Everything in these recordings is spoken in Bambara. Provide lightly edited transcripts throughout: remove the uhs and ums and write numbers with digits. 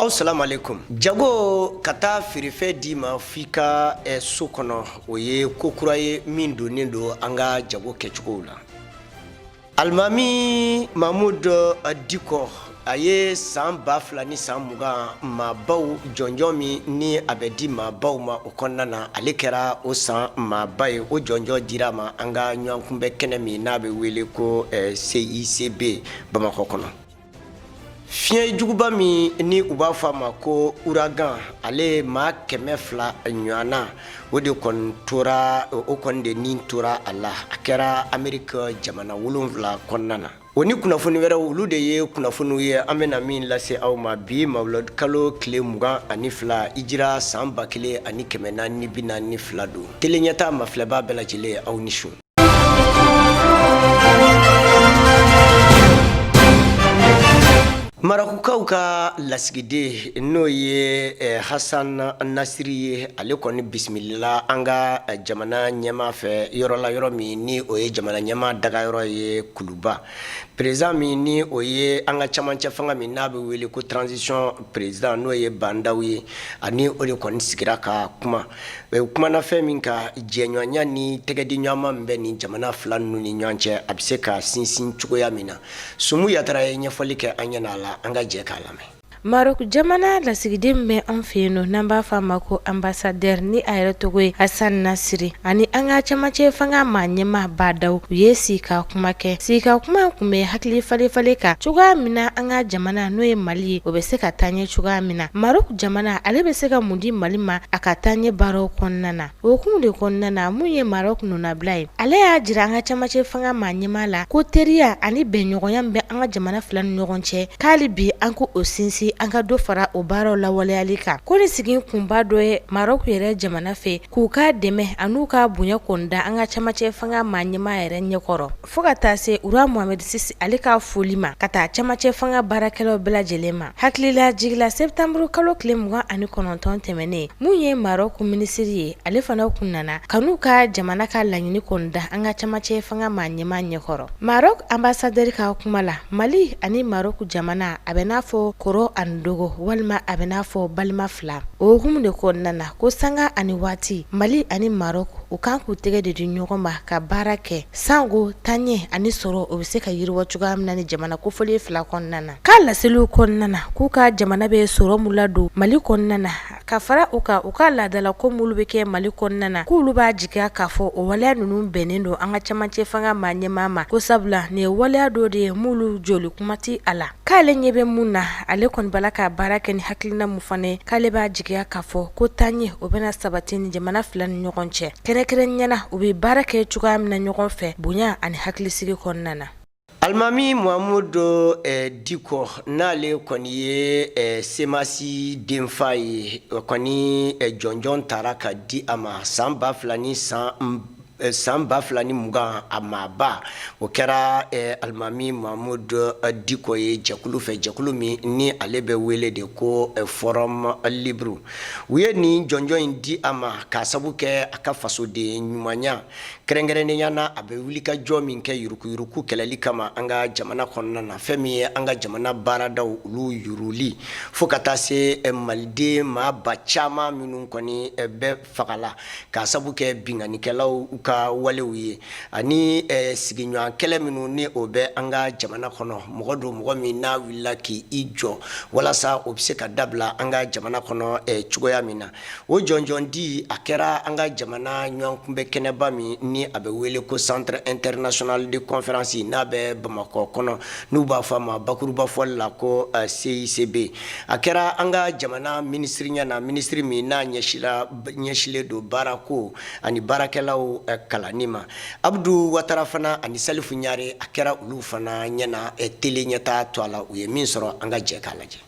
Assalamu alaikum. Jago kata firife di ma fika so kono oye kokura ye min donnen do anga jago kechugo la. Almami Mahmoud Diko aye san ba fila ni san mugan ma baw jonjomi ni abedi ma baw ma o konna na ale kɛra o san ma baye o jonjo dira ma anga nyankunbe kene mi na be wele ko CICB Bamako kono. Fiɲɛ juguba min ni u b'a fɔ a ma ko ouragan ale maa 200 ɲɔgɔnna o de kɔni tora o kɔni de nin tora a la a kɛra Ameriki jamana 7 kɔnɔna na. O ni kunnafoni wɛrɛ olu de ye kunnafoniw ye an bɛna min lase aw ma bi Mawulud kalo tile 22 Hijira san 1442 don. Teleɲɛta mafilɛbaa bɛɛ lajɛlen aw ni su. Marakukaw ka lasigide n'o ye Hassan Nasiri ye ale kɔni bisimilila an ka jamana ɲɛma fɛ yɔrɔ la yɔrɔ min ni o ye jamana ɲɛma daga yɔrɔ ye Kuluba. Président min ni o ye an ka camancɛ fanga min n'a bɛ wele ko transition président n'o ye Bandaw ye ani o de kɔni sigira ka kuma. U kumana fɛn min ka jɛɲɔgɔnya ni tɛgɛdi ɲɔgɔnma min bɛ nin jamana fila ninnu ni ɲɔgɔn cɛ a bɛ se ka sinsin cogoya min na. Sumu Yatara ye ɲɛfɔli kɛ an ɲɛna a la. An ka jɛ k'a lamɛn. Marok jamana lasigiden bɛ an fɛ yen nɔ n'an b'a fɔ a ma ko ambassadeur ni a yɛrɛ tɔgɔ ye Hassan Nasiri ani an ka camancɛ fanga maa ɲɛma Badaw u ye sigi ka kuma kɛ. Sigi ka kuma kun bɛ hakili falen kan cogoya min na an ka jamana n'o ye Mali ye o bɛ se ka taa ɲɛ cogoya min na. Marok jamana ale bɛ se ka mun di Mali ma a ka taa ɲɛ baaraw kɔnɔna na. O hukumu de kɔnɔna na mun ye Marok nɔnabila ye ale y'a jira an ka camancɛ fanga maa ɲɛma la ko teriya ani bɛnɲɔgɔnya min bɛ an ka jamana fila ni ɲɔgɔn cɛ k'ale bi an ko o sinsin an ka dɔ fara o baaraw lawaleyali kan. Ko ni sigi kunba dɔ ye Marok yɛrɛ jamana fɛ k'u ka dɛmɛ an'u ka bonya kɔnda an ka camancɛ fanga maa ɲɛma yɛrɛ ɲɛkɔrɔ fo ka taa se Ura Mohamed Sisi ale ka foli ma ka taa camancɛ fanga baarakɛlaw bɛɛ lajɛlen ma. Hakilila jigila septembre kalo tile 29 tɛmɛnen mun ye Marok minisiri ye ale fana kun nana kan'u ka jamana ka laɲini kɔnda an ka camancɛ fanga maa ɲɛma ɲɛkɔrɔ. Marok ambassadeur ka kuma la Mali ani Marok jamana a bɛ n'a fɔ koro ani dogo walima a bɛ n'a fɔ balima fila. O hukumu de kɔnɔna na ko sanga ani waati Mali ani Marok u kan k'u tɛgɛ de di ɲɔgɔn ma ka baara kɛ sango taɲɛ ani sɔrɔ o bɛ se ka yiriwa cogoya min na ni jamana kofɔlen fila kɔnɔna na. K'a laseliw kɔnɔna na k'u ka jamana bɛ sɔrɔ mun ladon Mali kɔnɔna na ka fara u ka laadala ko mulu bɛ kɛ Mali kɔnɔna na k'olu b'a jigiya k'a fɔ o waleya ninnu bɛnnen don an ka camancɛ fanga maa ɲɛma ma ko sabula nin ye waleya dɔ de ye mulu joli kuma ti a la. K'ale ɲɛ bɛ mun na ale kɔni bala ka baara kɛ ni hakilina mun fana ye k'ale b'a jigiya k'a fɔ ko taɲɛ o bɛna sabati ni jamana fila ni ɲɔgɔn cɛ. Kɛrɛnkɛrɛnniyana u bɛ baara kɛ cogoya min na ɲɔgɔn fɛ bonya ani hakilisigi kɔnɔna na. Almami Mahmoud Diko n'ale kɔni ye Semasi denfa ye kɔni jɔnjɔn taara ka di a ma san 2020 a maba o kɛra Almami Mahmoud Diko ye jɛkulu fɛ jɛkulu min ni ale bɛ wele de ko Forum Libre u ye nin jɔnjɔn in di a ma k'a sabu kɛ a ka fasoden ɲumanya kɛrɛnkɛrɛnnenya na a bɛ wuli ka jɔ min kɛ yurukuyuruku kɛlɛli kama an ka jamana kɔnɔna na fɛn min ye an ka jamana baaradaw olu yuruli fo ka taa se maliden maa ba caman minnu kɔni bɛ fagala k'a sabu kɛ binganikɛlaw ka walew ye ani sigiɲɔgɔn kɛlɛ minnu ni o bɛ an ka jamana kɔnɔ mɔgɔ do mɔgɔ min n'a wulila k'i jɔ walasa o bɛ se ka dabila an ka jamana kɔnɔ cogoya min na o jɔnjɔn di a kɛra an ka jamana ɲɔgɔn kunbɛ kɛnɛba min ni a bɛ wele ko Centre International de Conférence n'a bɛ Bamakɔ kɔnɔ n'u b'a fɔ a ma bakuruba fɔli la ko CICB a kɛra an ka jamana minisiri ɲɛna minisiri min n'a ɲɛsilen don baarako ani baarakɛlaw kalani ma Abdou Ouattara fana ani Salifu Ɲare a kɛra olu fana ɲɛna télé ɲɛtaa to a la u ye min sɔrɔ an ka jɛ k'a lajɛ.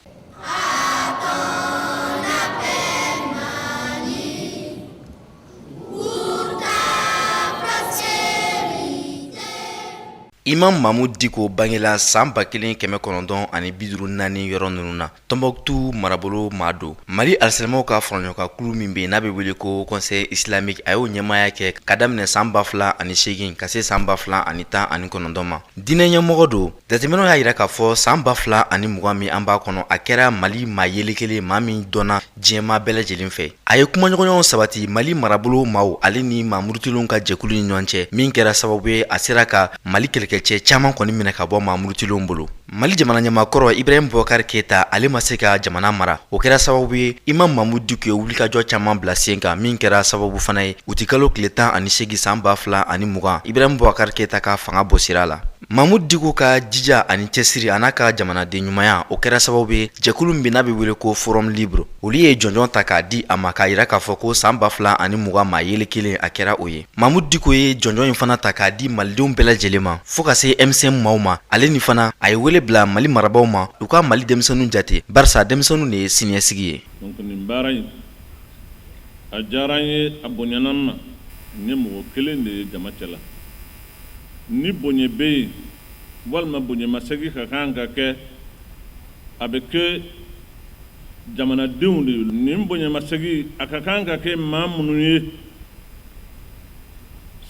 Imam Mahmoud Diko bangela san 1954 ani 54 yɔrɔ ninnu na Tombouctou marabolo Mado Mali alisilamaw ka faraɲɔgɔnka kulu min bɛ n'a bɛ wele ko Conseil islamique a y'o ɲɛmaaya kɛ ka daminɛ san 2008 ka se san 2019 ma diinɛ ɲɛmɔgɔ don jateminɛw y'a jira k'a fɔ san 2020 min an b'a kɔnɔ a kɛra Mali maa yelekelen maa min dɔnna diɲɛma bɛɛ lajɛlen fɛ a ye kumaɲɔgɔnyaw sabati Mali marabolo maaw ale ni Mamurutilon ka jɛkulu ni ɲɔgɔn cɛ min kɛra sababu ye a sera ka Mali kɛlɛkɛcɛ caman kɔni minɛ ka bɔ Mamurutilon bolo Mali jamana ɲɛmaakɔrɔ Ibrahim Boubacar Keita ale ma se ka jamana mara o kɛra sababu ye Imam Mahmoud Diko ye wulikajɔ caman bila sen kan min kɛra sababu fana ye u ti kalo tile 18 san 2020 Ibrahim Boubacar Keita ka fanga bɔ sira la Mahmoud Diko ka jija ani cɛsiri a n'a ka jamanaden ɲumanya o kɛra sababu ye jɛkulu min n'a bɛ wele ko Forum Libre olu ye jɔnjɔn ta k'a di a ma k'a jira k'a fɔ ko san 2020 maa yelekelen a kɛra o ye Mahmoud Diko ye jɔnjɔn in fana ta k'a di malidenw bɛɛ lajɛlen ma fo ka se M5 maaw ma ale ni fana a ye wele bila Mali marabaaw ma u ka Mali denmisɛnninw jate barisa denmisɛnninw de ye siniɲɛsigi ye donc nin baara in a diyara n ye a bonyana n ma n ye mɔgɔ kelen de ye jama cɛla ni bonɲɛ bɛ yen walima bonɲɛmasegin ka kan ka kɛ a bɛ kɛ jamanadenw de ye nin bonɲɛmasegin a ka kan ka kɛ maa minnu ye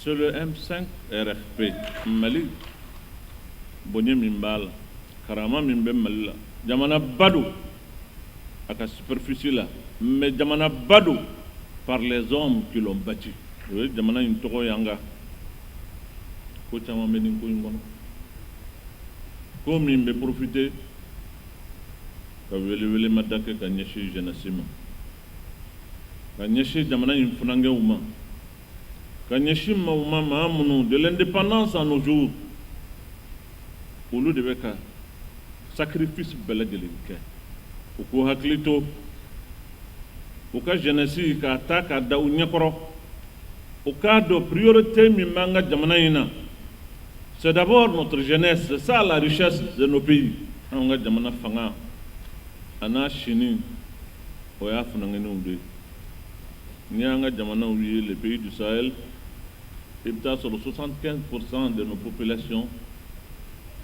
c'est le M5 RFP Mali bonɲɛ min b'a la karama min bɛ Mali la jamana ba don a ka superficie la mais jamana ba don par les hommes qui l'ont bâti o ye jamana in tɔgɔ yanga ko caman bɛ nin ko in kɔnɔ ko min bɛ profiter ka wele ma da kɛ ka ɲɛsin jeunesse ma ka ɲɛsin jamana in funankɛw ma ka ɲɛsin maaw ma maa minnu de l'indépendance à nos jours olu de bɛ ka sacrifice bɛɛ lajɛlen kɛ u k'u hakili to u ka jeunesse k'a ta k'a da u ɲɛkɔrɔ u k'a dɔn priorité min b'an ka jamana in na c'est d'abord notre jeunesse, c'est ça la richesse de nos pays. An ka jamana fanga a n'a sini o y'a funanŋɛninw de ye n'i y'an ka jamanaw ye les pays du Sahel i bɛ taa sɔrɔ 75% de nos populations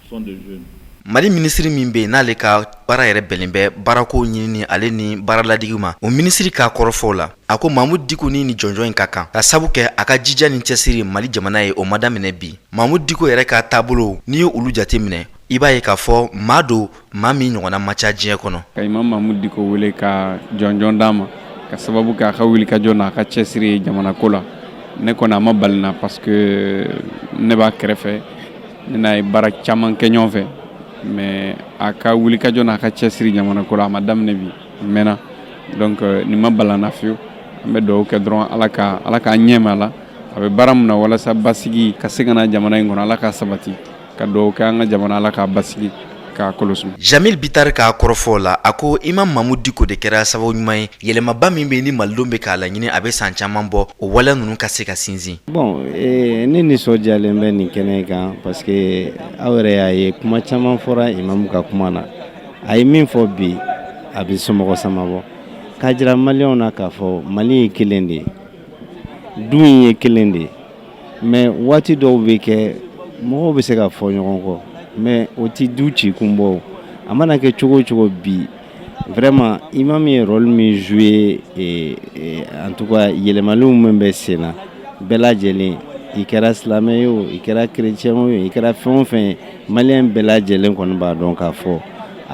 sont des jeunes. Mali ministre min bɛ n'ale ka baara yɛrɛ bɛnnen bɛ baarako ɲinini ale ni baaraladigi ma o ministre k'a kɔrɔfɔ la a ko Mahmoud Diko ni jɔnjɔn in ka kan ka sabu kɛ a ka jija ni cɛsiri Mali jamana ye o ma daminɛ bi Mahmoud Diko yɛrɛ ka taabolo n'i ye olu jate minɛ i b'a ye k'a fɔ maa don maa min ɲɔgɔnna ma ca diɲɛ kɔnɔ ka Imam Mahmoud Diko wele ka jɔnjɔn d'a ma ka sababu kɛ a ka wulikajɔ n'a ka cɛsiri jamana ko la ne kɔni a ma bali na parce que ne b'a kɛrɛfɛ ne n'a ye baara caman kɛ ɲɔgɔn fɛ mais a ka wulikajɔ n'a ka cɛsiri jamana ko la a ma daminɛ bi mɛnna donc nin ma balana fiyewu an bɛ dugawu kɛ dɔrɔn ala k'a ɲɛma la a bɛ baara min na walasa basigi ka se ka na jamana in kɔnɔ ala k'a sabati ka dugawu kɛ an ka jamana ala k'a basigi k'a kɔlɔsi Jamil Bitar k'a kɔrɔfɔ la a ko Imam Mahmoud Diko de kɛra sababu ɲuman ye yɛlɛmaba min bɛ ni malidenw bɛ k'a laɲini a bɛ san caman bɔ o waleya ninnu ka se ka sinsin bon ne nisɔndiyalen bɛ nin kɛnɛ kan parce que aw yɛrɛ y'a ye kuma caman fɔra Imam ka kuma na a ye min fɔ bi a bɛ somɔgɔ sama bɔ k'a jira maliyɛnw na k'a fɔ Mali ye kelen de ye du in ye kelen de ye mais waati dɔw bɛ kɛ mɔgɔw bɛ se ka fɔ ɲɔgɔn kɔ mais o ti du ci kun bɔ a mana kɛ cogo o cogo bi vraiment Imam ye rôle min joué en tout cas yɛlɛmaliw min bɛ sen na bɛɛ lajɛlen i kɛra silamɛ ye o i kɛra chrétien ye o i kɛra fɛn o fɛn ye maliyɛn bɛɛ lajɛlen kɔni b'a dɔn k'a fɔ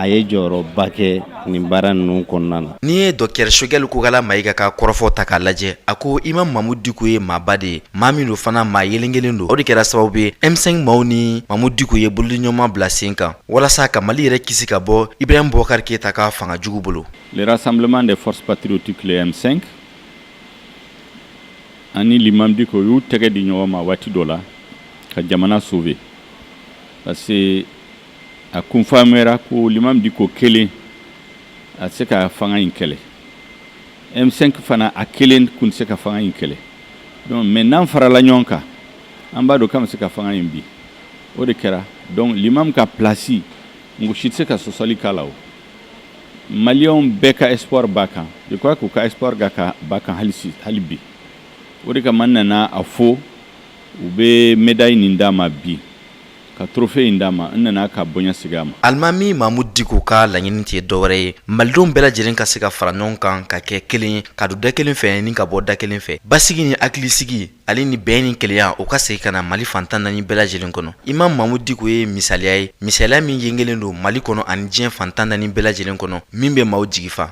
a ye jɔyɔrɔba kɛ nin baara ninnu kɔnɔna na n'i ye Dr Choguel Kokala Mayiga ka kɔrɔfɔ ta k'a lajɛ a ko Imam Mahmoud Diko ye maaba de ye maa min don fana maa yelenkelen don o de kɛra sababu ye M5 maaw ni Mahmoud Diko ye bolidiɲɔgɔnma bila sen kan walasa ka Mali yɛrɛ kisi ka bɔ Ibrahim Boubacar Keita ka fanga jugu bolo le rassemblement des forces patriotiques le M5 ani l'Imam Diko y'u tɛgɛ di ɲɔgɔn ma waati dɔ la ka jamana sauver parce que a confirmera ko l'Imam Diko kelen a se ka fanga in kɛlɛ M5 fana a kelen kun se ka fanga in kɛlɛ donc maintenant farala ɲɔgɔn kan an b'a dɔn k'an bɛ se ka fanga in bi o de kɛra donc l'Imam ka place mɔgɔ si tɛ se ka sɔsɔli k'a la o maliyɛnw bɛɛ ka espoir b'a kan je crois k'u ka espoir b'a kan hali bi o de kama n nana a fɔ u bɛ médaille nin d'a ma bi ka trophée in d'a ma n nana ka bonya siga ma. Alimami Mahmud Diko ka laɲini tɛ dɔwɛrɛ ye malidenw bɛɛ lajɛlen ka se ka fara ɲɔgɔn kan ka kɛ kelen ye ka don da kelen fɛ ni ka bɔ da kelen fɛ basigi ni hakilisigi ale ni bɛn ni keleya o ka segin ka na Mali fantan naani bɛɛ lajɛlen kɔnɔ. Imam Mahmud Diko ye misaliya ye misaliya min yengelen don Mali kɔnɔ ani diɲɛ fantan naani bɛɛ lajɛlen kɔnɔ min bɛ maaw jigi fa.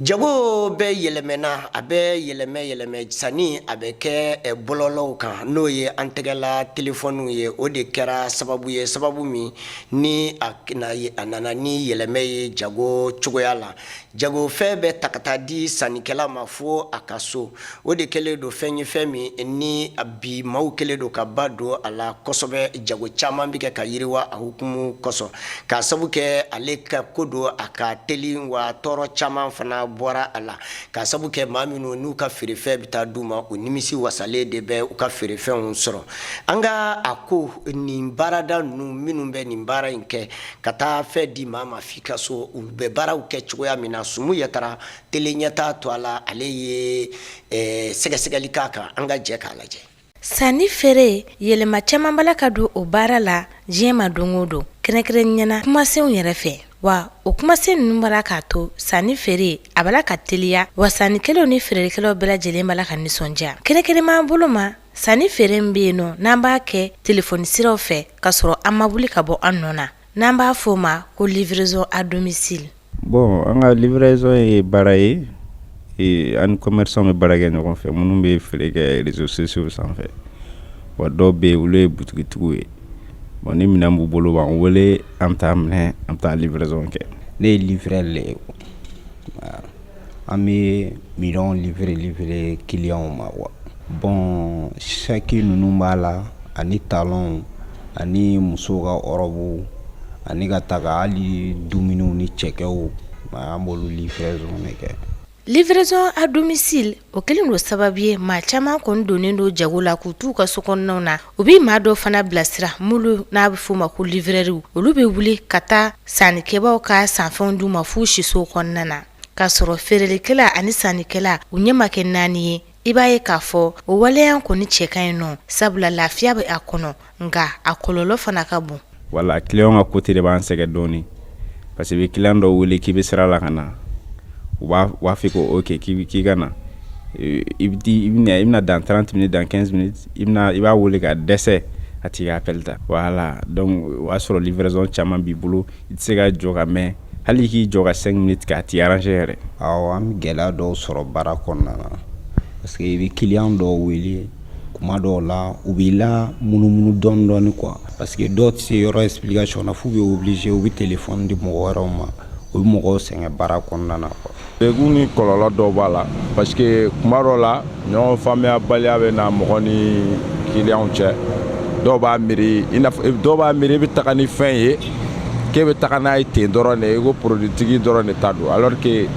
Jago bɛ yɛlɛmɛna a bɛ yɛlɛmɛ sani a bɛ kɛ bɔlɔlɔw kan n'o ye an tɛgɛla telefɔniw ye o de kɛra sababu min ni a nana ni yɛlɛmɛ ye jago cogoya la. Jago fɛn bɛ ta ka taa di sannikɛla ma fo a ka so o de kɛlen don fɛn ye fɛn min ni bi maaw kɛlen don ka ba don a la kosɛbɛ. Jago caman bɛ kɛ ka yiriwa a hukumu kosɔn k'a sabu kɛ ale ka ko don a ka teli wa tɔɔrɔ caman fana bɔra a la k'a sabu kɛ maa minnu n'u ka feerefɛn bɛ taa d'u ma o nimisi wasalen de bɛ u ka feerefɛnw sɔrɔ. An ka a ko nin baarada ninnu minnu bɛ nin baara in kɛ ka taa fɛn di maa ma f'i ka so u bɛ baaraw kɛ cogoya min na Sumu Yatara tele ɲɛtaa to a la ale ye sɛgɛsɛgɛli k'a kan an ka jɛ k'a lajɛ. Sanni feere yɛlɛma caman bala ka don o baara la diɲɛ ma don o don kɛrɛnkɛrɛnniyana kumasenw yɛrɛ fɛ wa o kumasen ninnu bala k'a to sanni feere a bala ka teliya wa sannikɛlaw ni feerekɛlaw bɛɛ lajɛlen bala ka nisɔndiya. Kɛrɛnkɛrɛnman bolo ma sanni feere min bɛ yen nɔ n'an b'a kɛ telefɔni siraw fɛ ka sɔrɔ an ma wuli ka bɔ an nɔ na n'an b'a fɔ o ma ko livraison à domicile. Bon, an ka livraison ye baara ye an commerçant bɛ baara kɛ ɲɔgɔn fɛ minnu bɛ feere kɛ réseaux sociaux sanfɛ. Wa dɔw bɛ yen olu ye butigitigiw ye. Bon, ni minɛn b'u bolo b'an wele an bɛ taa minɛ an bɛ taa livraison kɛ. Ne ye livreur le ye an bɛ minɛnw livrer clients ma wa. Bon, sac ninnu b'a la ani talons ani musow ka robe ani ka taga hali dumuniw ni cɛkɛw an b'olu livraison de kɛ. Livraison à domicile o kelen do sababu ye maa caman kɔni donnen do jago la k'u t'u ka sokɔnɔnaw na u bɛ maa dɔ fana bilasira mulu n'a bɛ f'o ma ko livreur olu bɛ wuli ka taa sannikɛbaw ka sanfɛnw d'u ma f'u siso kɔnɔna na k'a sɔrɔ feerelikɛla ani sannikɛla u ɲɛ ma kɛ naani ye. I b'a ye k'a fɔ o waleya kɔni cɛ ka ɲi nɔ sabula lafiya bɛ a kɔnɔ nka a kɔlɔlɔ fana ka bon. Wala client ka côté de b'an sɛgɛn dɔɔni parce que client dɔw wele k'i bɛ sira la ka na u b'a fɔ ko ok k'i ka na i bɛna dans 30 minutes dans 15 minutes i b'a wele ka dɛsɛ a t'i ka appel ta voilà donc o y'a sɔrɔ livraison caman b'i bolo i tɛ se ka jɔ ka mɛn hali k'i jɔ ka 5 minutes k'a t'i arranger yɛrɛ. Awɔ an bɛ gɛlɛya dɔw sɔrɔ baara kɔnɔna na parce que i bɛ client dɔw wele kuma dɔw la u b'i la munumunu dɔɔni quoi parce que dɔw tɛ se yɔrɔ explication na f'u bɛ obligé u bɛ téléphone di mɔgɔ wɛrɛw ma o bɛ mɔgɔw sɛgɛn baara kɔnɔna na quoi. Degun ni kɔlɔlɔ dɔw b'a la parce que kuma dɔw la ɲɔgɔn faamuyabaliya bɛ na mɔgɔ ni client cɛ dɔw b'a miiri i bɛ taga ni fɛn ye k'e bɛ taga n'a ye ten dɔrɔn de i ko produit tigi dɔrɔn de ta don alors que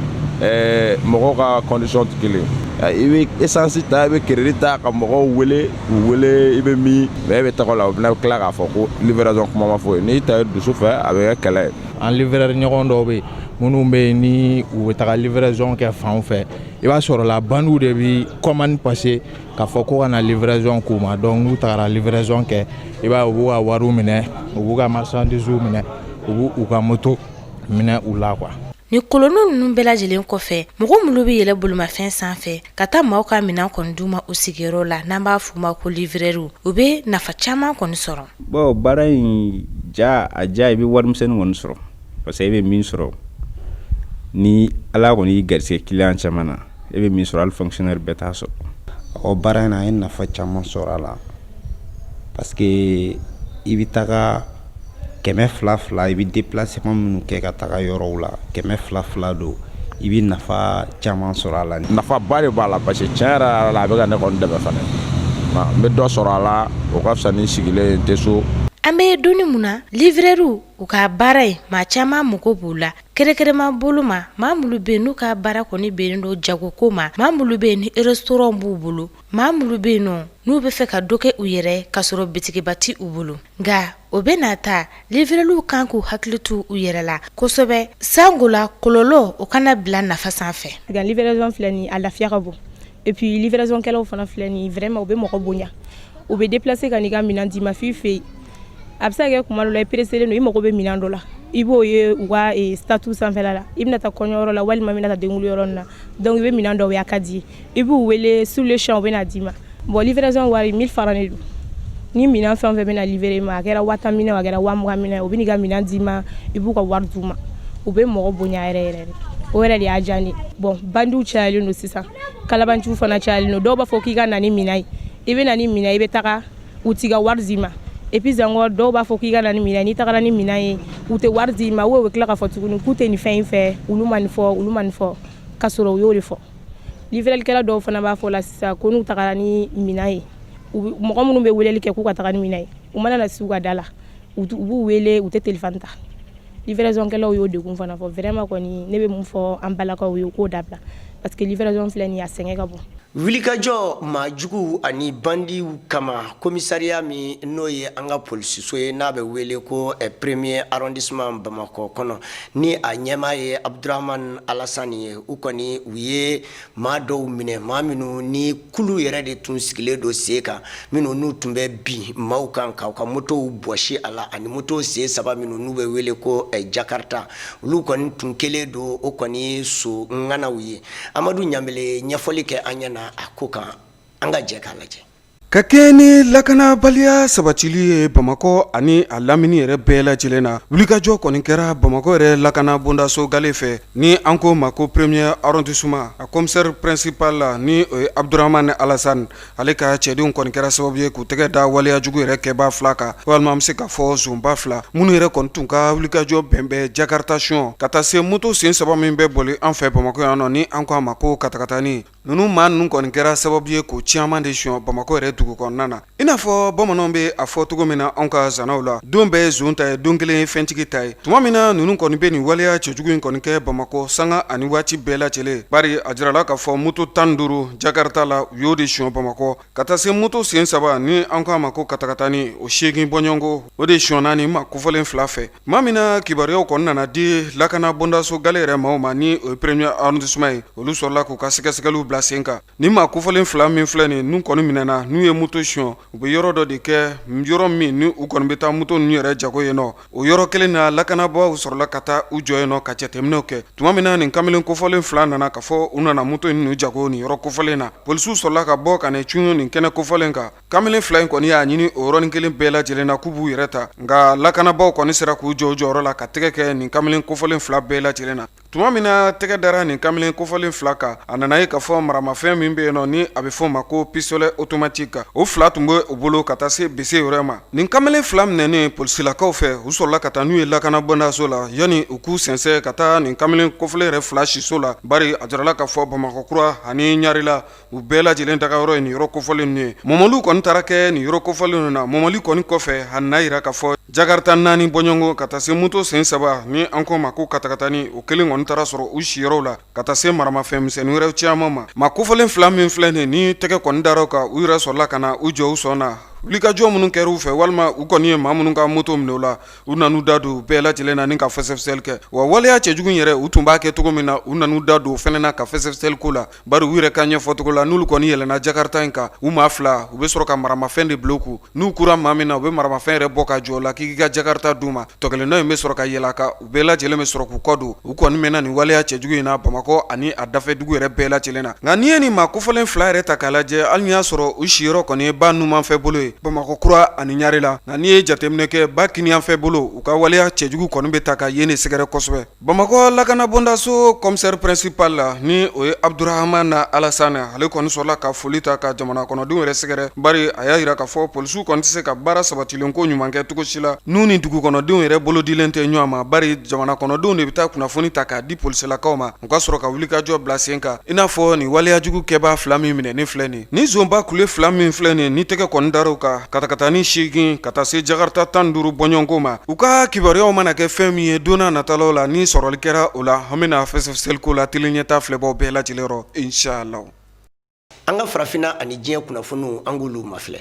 mɔgɔw ka condition tɛ kelen i bɛ essence ta i bɛ crédit ta ka mɔgɔw wele k'u wele i bɛ min mais e bɛ taga o la u bɛna tila k'a fɔ ko livraison kuma ma fɔ ye n'i ta ye dusu fɛ a bɛ kɛ kɛlɛ ye. An livreur ɲɔgɔn dɔw bɛ yen minnu bɛ yen ni u bɛ taga livraison kɛ fan fɛ i b'a sɔrɔ la bandiw de bɛ commande passer k'a fɔ ko ka na livraison k'u ma donc n'u tagara livraison kɛ i b'a ye u b'u ka wariw minɛ u b'u ka marchandises minɛ u b'u ka moto minɛ u la quoi. Ni kolonnu ninnu bɛɛ lajɛlen kɔfɛ mɔgɔ minnu bɛ yɛlɛ bolimafɛn sanfɛ ka taa maaw ka minɛn kɔni d'u ma u sigiyɔrɔ la n'an b'a f'u ma ko livreur u bɛ nafa caman kɔni sɔrɔ. Bon, baara in a ja i bɛ warimisɛnnin kɔni sɔrɔ parce que i bɛ min sɔrɔ ni ala kɔni y'i garisɛgɛ client caman na e bɛ min sɔrɔ hali fonctionnaire bɛɛ t'a sɔrɔ. O baara in na an ye nafa caman sɔrɔ a la parce que i bɛ taga 200 i bɛ déplacement minnu kɛ ka taga yɔrɔw la 200 don i bɛ nafa caman sɔrɔ a la. Nafa ba de b'a la parce que tiɲɛ yɛrɛ la a bɛ ka ne kɔni dɛmɛ fana n bɛ dɔ sɔrɔ a la o ka fisa ni sigilen tɛ so. An bɛ donni mun na livreur u ka baara ye maa caman mago b'u la kɛrɛkɛrɛma bolo ma maa minnu bɛ yen n'u ka baara kɔni bɛnnen don jagoko ma maa minnu bɛ yen ni restaurant b'u bolo maa minnu bɛ yen nɔ n'u bɛ fɛ ka dɔ kɛ u yɛrɛ ka sɔrɔ bitigiba ti u bolo nka o bɛ na ta livreliw kan k'u hakili to u yɛrɛ la kosɛbɛ sango la kɔlɔlɔ o kana bila nafa sanfɛ. Nka livraison filɛ nin a lafiya ka bon et puis livraison kɛlaw fana filɛ nin vraiment u bɛ mɔgɔ bonya u bɛ déplacer ka n'i ka minɛn d'i ma f'i fɛ yen a bɛ se ka kɛ kuma dɔ la i presselen don i mago bɛ minɛn dɔ la i b'o ye u ka statut sanfɛla la i bɛna taa kɔɲɔyɔrɔ la walima i bɛna taa denkundi na donc i bɛ minɛn dɔw ye a ka di ye i b'u wele sur le champ u bɛ na d'i ma bon livraison wari 1000 francs de don ni minɛn fɛn o fɛn bɛ na livrer ma a kɛra 1000 minɛ a kɛra 20,000 minɛ u bɛ n'i ka minɛn d'i ma i b'u ka wari d'u ma u bɛ mɔgɔ bonya yɛrɛ yɛrɛ de o yɛrɛ de y'a diya ne bon bandiw cayalen don sisan kalabanciw fana cayalen don dɔw b'a fɔ k'i ka na ni minɛn ye i bɛ na ni minɛn i bɛ taga u t'i ka wari d'i ma et puis encore dɔw b'a fɔ k'i ka na ni minɛn n'i tagara ni minɛn ye u tɛ wari d'i ma u bɛ tila k'a fɔ tuguni k'u tɛ nin fɛn in fɛ olu ma nin fɔ k'a sɔrɔ u y'o de fɔ livrelikɛla dɔw fana b'a fɔ la sisan ko n'u tagara ni minɛn ye mɔgɔ minnu bɛ weleli kɛ k'u ka taga ni minɛn ye u mana na s'u ka da la u b'u wele u tɛ téléphone ta livraison kɛlaw y'o degun fana fɔ vraiment kɔni ne bɛ mun fɔ an balakaw ye u k'o dabila parce que livraison filɛ nin ye a sɛgɛn ka bon. Wulikajɔ maajugu ani bandiw kama komisariya min n'o ye an ka polisiso ye n'a bɛ wele ko premier arrondissement Bamakɔ kɔnɔ ni a ɲɛmaa ye Abdurahmane Alasani ye u kɔni u ye maa dɔw minɛ maa minnu ni kulu yɛrɛ de tun sigilen don sen kan minnu n'u tun bɛ bin maaw kan k'u ka motow bɔsi a la ani moto sen saba minnu n'u bɛ wele ko Jakarta olu kɔni tun kelen don o kɔni so ŋanaw ye Amadu Ɲambele ɲɛfɔli kɛ an ɲɛna a ko kan an ka jɛ k'a lajɛ. Ka kɛ ni lakanabaliya sabatili ye Bamakɔ ani a lamini yɛrɛ bɛɛ lajɛlen na wulikajɔ kɔni kɛra Bamakɔ yɛrɛ lakana bondaso gale fɛ ni an ko ma ko premier arrondissement a commissaire principal la ni o ye Abdurahmane Alasani ale ka cɛdenw kɔni kɛra sababu ye k'u tɛgɛ da waleya jugu yɛrɛ kɛba fila kan walima an bɛ se ka fɔ zonba fila minnu yɛrɛ kɔni tun ka wulikajɔ bɛnbɛn Jakartation ka taa se moto sen saba min bɛ boli an fɛ Bamakɔ yan nɔ ni an ko a ma ko katakatani ninnu maa ninnu kɔni kɛra sababu ye k'o caman de siyɔn Bamakɔ yɛrɛ dugu kɔnɔna na i n'a fɔ bamananw bɛ a fɔ cogo min na anw ka zanaw la don bɛɛ ye zon ta ye don kelen ye fɛntigi ta ye tuma min na ninnu kɔni bɛ nin waleya cɛjugu in kɔni kɛ Bamakɔ sanga ani waati bɛɛ lajɛlen bari a jirala k'a fɔ moto 15 Jakarta la u y'o de siyɔn Bamakɔ ka taa se moto sen saba ni an k'a ma ko katakatani o 8 bɔɲɔgɔnko o de siyɔnna nin ma kofɔlen fila fɛ maa min na kibaruyaw kɔni nana di lakana bondaso gale yɛrɛ maaw ma ni o ye premier arrondissement ye olu sɔrɔla k'u ka sɛgɛsɛgɛliw bila sen kan ni maa kofɔlen fila min filɛ nin n'u kɔni minɛna n'u ye moto siyɔn u bɛ yɔrɔ dɔ de kɛ yɔrɔ min ni u kɔni bɛ taa moto ninnu yɛrɛ jago yen nɔ o yɔrɔ kelen na lakanabaaw sɔrɔla ka taa u jɔ yen nɔ ka jateminɛw kɛ tuma min na nin kamalen kofɔlen fila nana ka fɔ u nana moto ninnu jago nin yɔrɔ kofɔlen na polisiw sɔrɔla ka bɔ ka na cun nin kɛnɛ kofɔlen kan kamalen fila in kɔni y'a ɲini o yɔrɔnin kelen bɛɛ lajɛlen na k'u b'u yɛrɛ ta nka lakanabaaw kɔni sera k'u jɔ u jɔyɔrɔ la ka tɛgɛ kɛ nin kamalen kofɔlen fila bɛɛ lajɛlen na tuma min na tɛgɛ dara nin kamalen kofɔlen fila kan a nana ye k'a fɔ maramafɛn min bɛ yen nɔ ni a bɛ fɔ o ma ko pistolet automatique o fila tun bɛ u bolo ka taa se bese yɔrɔ ma nin kamalen fila minɛnen polisilakaw fɛ u sɔrɔla ka taa n'u ye lakana bondaso la yanni u k'u sɛnsɛn ka taa nin kamalen kofɔlen yɛrɛ fila siso la bari a jirala k'a fɔ Bamakɔ kura ani Ɲarela u bɛɛ lajɛlen daga yɔrɔ ye nin yɔrɔ kofɔlen ninnu ye mɔmɔliw kɔni taara kɛ nin yɔrɔ kofɔlen ninnu na mɔmɔli kɔni kɔfɛ a nana yira k'a fɔ Jakarta 4 bɔɲɔgɔnko ka taa se moto sen saba ni an ko ma ko katakatani o kelen kɔni taara sɔrɔ u siyɔrɔw la ka taa se maramafɛn misɛnnin wɛrɛw caman ma maa kofɔlen fila min filɛ nin ni tɛgɛ kɔni dar'o kan u yɛrɛ sɔrɔla ka na u jɔ u sɔn na wulikajɔ minnu kɛra u fɛ walima u kɔni ye maa minnu ka moto minɛ u la u nan'u da don bɛɛ lajɛlen na ni ka fɛsɛfɛsɛli kɛ wa waleya cɛjugu in yɛrɛ u tun b'a kɛ cogo min na u nan'u da don o fɛnɛ na ka fɛsɛfɛsɛli ko la bari u yɛrɛ ka ɲɛfɔ cogo la n'olu kɔni yɛlɛnna Jakarta in kan u maa fila u bɛ sɔrɔ ka maramafɛn de bila u kun n'u kura maa min na u bɛ maramafɛn yɛrɛ bɔ ka jɔ o la k'i ka Jakarta d'u ma tɔkelen dɔ in bɛ sɔrɔ ka yɛlɛ a kan u bɛɛ lajɛlen bɛ sɔrɔ k'u kɔ don u kɔni mɛnna nin waleya cɛjugu in na Bamakɔ ani a dafɛ dugu yɛrɛ bɛɛ lajɛlen na nka n'i ye nin maa kofɔlen fila yɛrɛ ta k'a lajɛ hali n'i y'a sɔrɔ u siyɔrɔ kɔni ye ba numanfɛ bolo ye Bamakɔ kura ani Ɲarela nka n'i ye jateminɛ kɛ ba kiniyanfɛ bolo u ka waleya cɛjugu kɔni bɛ ta ka yen de sɛgɛrɛ kosɛbɛ Bamakɔ lakana bondaso commissaire principal la ni o ye Abdurahmane Alasani ale kɔni sɔrɔla ka foli ta ka jamana kɔnɔdenw yɛrɛ sɛgɛrɛ bari a y'a jira k'a fɔ polisiw kɔni tɛ se ka baara sabatilen ko ɲuman kɛ cogo si la n'u ni dugu kɔnɔdenw yɛrɛ bolo dilen tɛ ɲɔgɔn ma bari jamana kɔnɔdenw de bɛ taa kunnafoni ta k'a di polisilakaw ma u ka sɔrɔ ka wulikajɔ bila sen kan i n'a fɔ nin waleya jugu kɛbaa fila min minɛ ni filɛ nin ni zonba kule fila min filɛ nin ni tɛgɛ kɔni dar'o ka katakatani 8 ka taa se jakarta 15 bɔɲɔgɔnko ma u ka kibaruyaw mana kɛ fɛn min ye donna natalaw la ni sɔrɔli kɛra o la an bena fɛsɛfɛsɛliko la teli ɲɛta filɛbaw bɛɛ lajɛlen yɔrɔ inshallah. an ka farafina ani diɲɛ kunnafoniw an k'olu mafilɛ.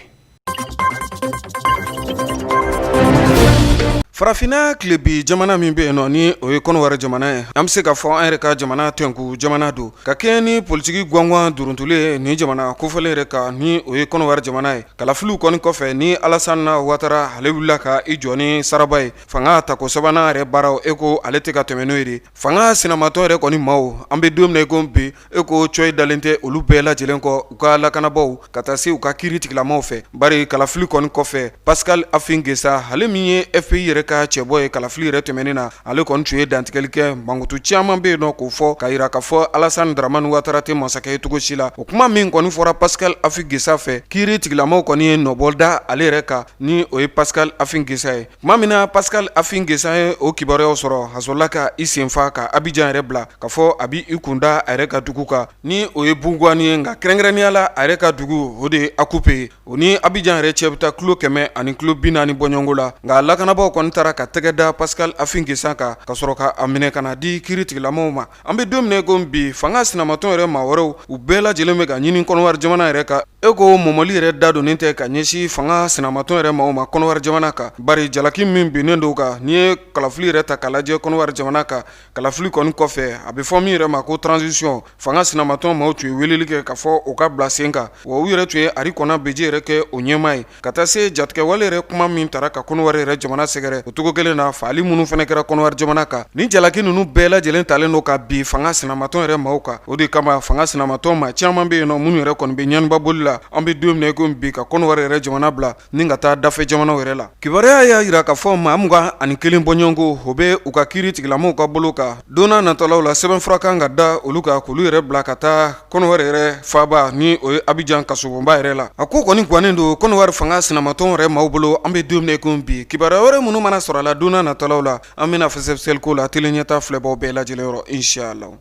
farafina kilebi jamana min be yen nɔ ni o ye kɔnɔwari jamana ye an be se ka fɔ an yɛrɛ ka jamana tɛnku jamana don ka kɛ ni politiki gwanwan duruntule ni jamana kofɔlen yɛrɛ ka ni o ye kɔnɔwari jamana ye kalafiliw kɔni kɔfɛ ni alasana watara ale wulila ka I jɔ ni saraba ye fanga tako sabanan yɛrɛ baaraw e ko ale tɛ ka tɛmɛ n'o ye de fanga sinamatɔ yɛrɛ kɔni maaw an be don mina i ko bi e ko coyi dalen tɛ olu bɛɛ lajɛlen kɔ u ka lakanabaw ka taa se u ka kiiri tigilamaw fɛ bari kalafili kɔni kɔfɛ Pascal Afin Gesa ale min ye FPI yɛrɛ ka cɛbɔ ye kalafili yɛrɛ tɛmɛnin na ale kɔni tun ye dantigɛli kɛ mankutu caman be yen nɔ k'o fɔ ka yira k'a fɔ Alassane Dramane Ouattara tɛ masakɛ ye cogo si la o kuma min kɔni fɔra Pascal Afin Gesa fɛ kiiri tigilamaw kɔni ye nɔbɔl da ale yɛrɛ kan ni o ye Pascal Afin Gesa ye kuma min na Pascal Afin Gesa ye o kibaruyaw sɔrɔ a sɔrɔla ka I senfa ka Abidjan yɛrɛ bila k'a fɔ a bi I kunda a yɛrɛ ka dugu kan ni o ye Bugwani ye nka kɛrɛnkɛrɛnnenya la a yɛrɛ ka dugu o de ye Akupe ye o ni Abidjan yɛrɛ cɛ bɛ taa kilo 100 ani kilo 40 bɔɲɔngo la nka lakanabaw kɔni taara ka tɛgɛ da Pascal Afin Gesa kan ka sɔrɔ ka a minɛ ka na di kiiri tigilamaw ma an be don mina ko bi fanga sinamatɔn yɛrɛ maa wɛrɛw u bɛɛ lajɛlen bɛ ka ɲini kɔnɔwari jamana yɛrɛ kan e ko mɔmɔli yɛrɛ da donnen tɛ ka ɲɛsi fanga sinamatɔn yɛrɛ maaw ma kɔnɔwari jamana kan bari jalaki min binnen do kan ni ye kalafili yɛrɛ ta k'a lajɛ kɔnɔwari jamana kan kalafili kɔni kɔfɛ a be fɔ min yɛrɛ ma ko transition fanga sinamatɔn maaw tun ye weleli kɛ k'a fɔ o ka bila sen kan wa u yɛrɛ tun ye Ari Kɔna Beji yɛrɛ kɛ o ɲɛmaa ye ka taa se jatigɛwale yɛrɛ kuma min tara ka kɔnɔwari yɛrɛ jamana sɛgɛrɛ o togo kelen na faali minnu fɛnɛ kɛra kɔnɔwari jamana kan ni jalaki ninnu bɛɛ lajɛlen talen do ka bi fanga sinamatɔn yɛrɛ maaw kan o de kama fanga sinamatɔn ma caman be yen nɔ minnu yɛrɛ kɔni be ɲaniba boli la an be don mina ko bi ka kɔnɔwari yɛrɛ jamana bila ni ka taa dafɛ jamanaw yɛrɛ la kibaruya y'a yira k'a fɔ maa 21 bɔɲɔngo o be u ka kiiri tigilamaw ka bolo kan donna natalaw la sɛbɛnfura kan ka da olu ka k'olu yɛrɛ bila ka taa kɔnɔwari yɛrɛ faaba ni o ye Abidjan kasobonba yɛrɛ la a ko kɔni gwannen do kɔnɔwari fanga sinamatɔn yɛrɛ maaw bolo an be don mina ko bi kibaruya wɛrɛ minnu mana sɔrɔ a la donna natalaw la an bena fɛsɛfɛsɛliko la teli ɲɛta filɛbaw bɛɛ lajɛlen yɔrɔ inshallah.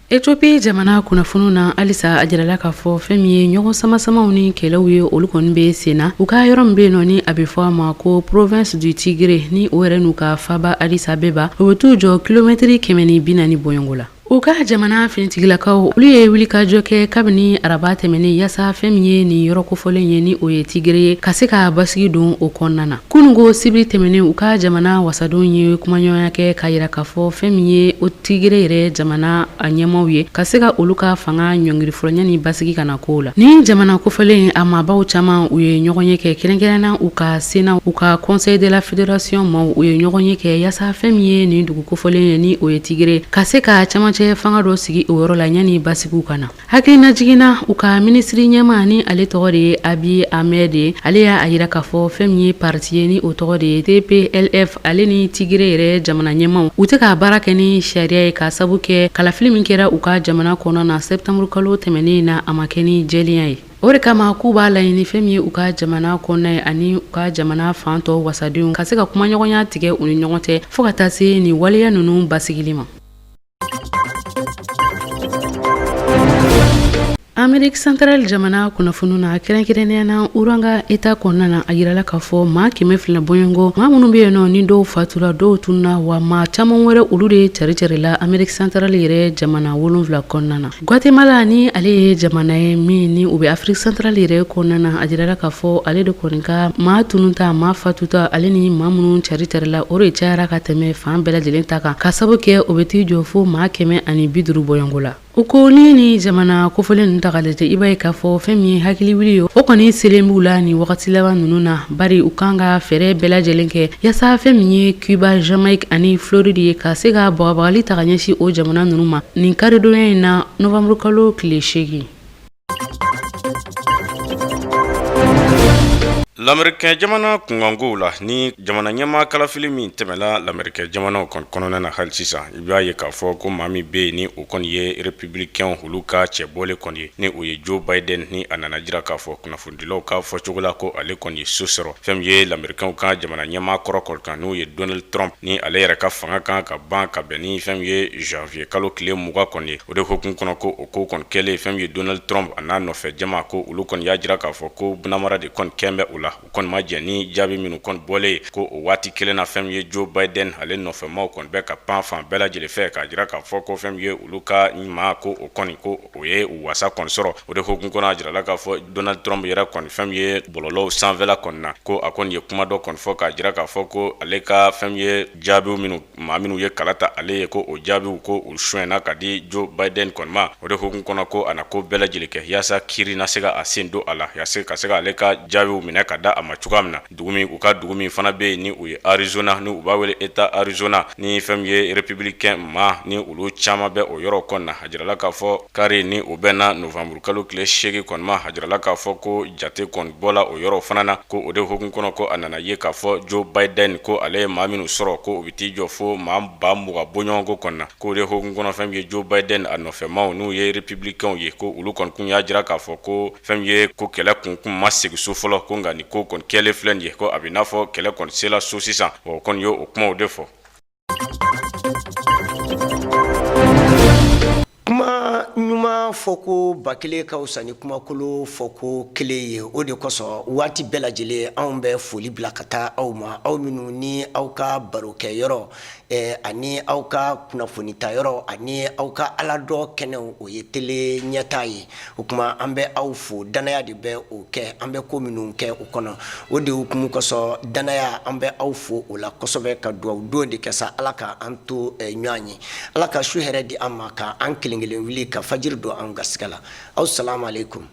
Ethiopie jamana kunnafoniw na alisa a jirala k'a fɔ fɛn min ye ɲɔgɔn samasamaw ni kɛlɛw ye olu kɔni be senna u ka yɔrɔ min be yen nɔ ni a be fɔ a ma ko province du Tigre ni o yɛrɛ n'u ka faba Addis Abeba o be t'u jɔ kilomɛtiri 140 bɔɲɔngo la u ka jamana finitigilakaw olu ye wulikajɔ kɛ kabini araba tɛmɛnen yasa fɛn min ye nin yɔrɔ kofɔlen ye ni o ye Tigre ye ka se ka basigi don o kɔnɔna na kunungo sibiri tɛmɛnen u ka jamana wasadon ye kumaɲɔgɔnya kɛ ka yira k'a fɔ fɛn min ye o Tigre yɛrɛ jamana a ɲɛmaw ye ka se ka olu ka fanga ɲɔngiri fɔlɔ ɲani basigi kana ko la ni jamana kofɔlen a maabaw caman u ye ɲɔgɔn ye kɛ kɛrɛnkɛrɛnna u ka sena u ka conseil de la fédération ma u ye ɲɔgɔn ye kɛ yasa fɛn min ye nin dugu kofɔlen ye ni o ye Tigre ka se ka caman cɛ fanga dɔ sigi o yɔrɔ la ɲani basigiw kana hakilina jiginna u ka ministri ɲɛma ni ale tɔgɔ de ye Abiy Ahmed ye ale y'a yira k'a fɔ fɛn min ye parti ye ni o tɔgɔ de ye TPLF ale ni Tigre yɛrɛ jamana ɲɛmaw u tɛ ka baara kɛ ni sariya ye ka sabu kɛ kalafili min kɛra u ka jamana kɔnɔ na septembre kalo tɛmɛnen na a ma kɛ ni jɛlenya ye o de kama k'u b'a laɲini fɛn min ye u ka jamana kɔnɔ ye ani u ka jamana fan tɔ wasadenw ka se ka kumaɲɔgɔnya tigɛ u ni ɲɔgɔn cɛ fɔɔ ka taa se nin waleya ninnu basigili ma. Amérique centrale jamana kunnafoniw na kɛrɛnkɛrɛnnenya na Uranga État kɔnɔna na a yirala k'a fɔ maa 200 bɔɲɔngo maa minnu be yen nɔ ni dɔw fatura dɔw tununa wa maa caman wɛrɛ olu de cɛricɛrila Amérique centrale yɛrɛ jamana 7 kɔnɔna na Guatemala ni ale ye jamana ye min ni u be Afrique centrale yɛrɛ kɔnɔna na a yirala k'a fɔ ale de kɔni ka maa tunuta maa fatuta ale ni maa minnu cɛricɛrila o de cayara ka tɛmɛ fan bɛɛ lajɛlen ta kan ka sabu kɛ o be t'i jɔ fo maa 150 bɔɲɔngo la u ko ni jamana kofɔlen ninnu ta ka lajɛ i b'a ye k'a fɔ fɛn min ye hakili wuli ye o kɔni selen b'u la ni wagati laban ninnu na bari u kan ka fɛɛrɛ bɛɛ lajɛlen kɛ yasa fɛn min ye Cuba, Jamaïque ani Floride ye ka se ka bagabagali ta ka ɲɛsin o jamana ninnu ma nin karidonya in na novembre kalo tile 8. L'Américain jamana kungango la ni jamana ɲɛma kalafili min tɛmɛla l'Américain jamanaw kɔnɔna na hali sisan i b'a ye k'a fɔ ko maa min bɛ yen ni o kɔni ye républicain olu ka cɛbɔlen kɔni ye ni o ye Joe Biden ni a nana jira k'a fɔ kunnafonidilaw ka fɔcogo la ko ale kɔni ye so sɔrɔ fɛn min ye l'Américain ka jamana ɲɛma kɔrɔ kan n'o ye Donald Trump ni ale yɛrɛ ka fanga kan ka ban ka bɛn ni fɛn min ye janvier kalo tile 20 kɔni ye o de hokumu kɔnɔ ko o ko kɔni kɛlen fɛn min ye Donald Trump a n'a nɔfɛ jama ko olu kɔni y'a jira k'a fɔ ko bunamara de kɔni kɛn bɛ o la u kɔni ma jɛn ni jaabi minnu kɔni bɔlen ko o waati kelen na fɛn min ye Joe Biden ale nɔfɛmaw kɔni bɛ ka pan fan bɛɛ lajɛlen fɛ k'a jira k'a fɔ ko fɛn min ye olu ka ɲuman ko o kɔni ko o ye wasa kɔni sɔrɔ o de hokumu kɔnɔ a jirala k'a fɔ Donald Trump yɛrɛ kɔni fɛn min ye bɔlɔlɔw sanfɛla kɔni na ko a kɔni ye kuma dɔ kɔni fɔ k'a jira k'a fɔ ko ale ka fɛn min ye jaabiw minnu maa minnu ye kala ta ale ye ko o jaabiw ko o suɲɛna ka di Joe Biden kɔni ma o de hokumu kɔnɔ ko a na ko bɛɛ lajɛlen kɛ yaasa kiiri na se ka a sen don a la yaasa ka se ka ale ka jaabiw minɛ ka da a ma cogoya min na u ka dugu min fana bɛ yen ni o ye Arizona ni u b'a wele État Arizona ni fɛn min ye républicain ma ni olu caman bɛ o yɔrɔ kɔni na a jirala k'a fɔ kari ni o bɛnna novembre kalo tile 8 kɔni ma a jirala k'a fɔ ko jate kɔni bɔla o yɔrɔ fana na ko o de hokumu kɔnɔ ko a nana ye k'a fɔ Joe Biden ko ale ye maa minnu sɔrɔ ko o bɛ t'i jɔ fo maa 20 bɔɲɔgɔnko kɔni na ko o de hokumu kɔnɔ fɛn min ye Joe Biden a nɔfɛmaw n'u ye républicain ye ko olu kɔni kun y'a jira k'a fɔ ko fɛn min ye ko kɛlɛ kunkun ma segin so fɔlɔ ko nka ni ko kɔni kɛlen filɛ nin ye ko a bɛ n'a fɔ kɛlɛ kɔni sela so sisan o kɔni ye o kumaw de fɔ. kuma ɲuman fɔ ko ba kelen ka fisa ni kumakolo fɔ ko kelen ye o de kosɔn waati bɛɛ lajɛlen anw bɛ foli bila ka taa aw ma aw minnu ni aw ka barokɛyɔrɔ ani aw ka kunnafonita yɔrɔ ani aw ka aladɔ kɛnɛw o ye tele ɲɛta ye o kuma an bɛ aw fo danaya de bɛ o kɛ an bɛ ko minnu kɛ o kɔnɔ o de hukumu kosɔn danaya an bɛ aw fo o la kosɛbɛ ka dugawu don de kɛ sa ala ka an to ɲɔgɔn ye ala ka su hɛrɛ di an ma ka an kelen kelen wuli ka fajiri don an garisɛgɛ la aw salamu alaikum.